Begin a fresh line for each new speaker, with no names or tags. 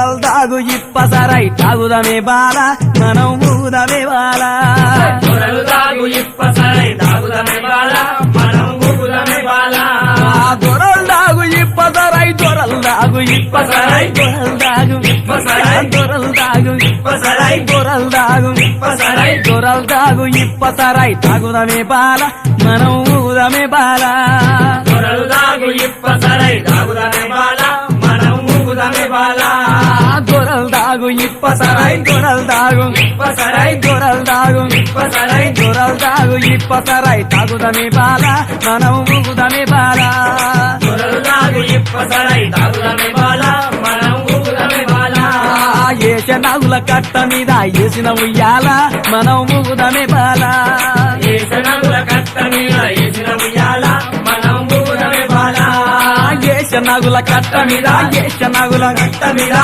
దొరల్ దాగు ఇప్పసరై తాగుదమే బాల మనం ఊగుదమే బాల
దొరలు దాగు ఇప్పసరై తాగుదమే బాల మనం ఊగుదమే బాల
దొరల్ దాగు ఇప్పసరై దొరల్ దాగు
ఇప్పసరై
దొరల్ దాగు
ఇప్పసరై
దొరల్ దాగు
ఇప్పసరై
దొరల్ దాగు
ఇప్పసరై
దొరల్ దాగు ఇప్పసరై తాగుదమే బాల మనం ఊగుదమే బాల
దొరలు దాగు ఇప్పసరై తాగుదమే బాల మనం ఊగుదమే బాల
దొరల్ దాగు ఇప్పసరై దొరల్ దాగు
ఇప్పసరై
దొరల్ దాగు
ఇప్పసరై
దొరల్ దాగు ఇప్పసరై తాగుదమే బాల మనం ఊగుదమే బాల
దొరలు దాగు ఇప్పసరై తాగుదమే బాల మనం ఊగుదమే బాల
ఏష నాగుల కట్ట మీద ఏసిన ఉయ్యాల మనం ఊగుదమే బాల
ఏసనగుల కట్ట మీద ఏసిన ఉయ్యాల మనం ఊగుదమే బాల
ఏష నాగుల కట్ట మీద ఏష నాగుల
కట్ట మీద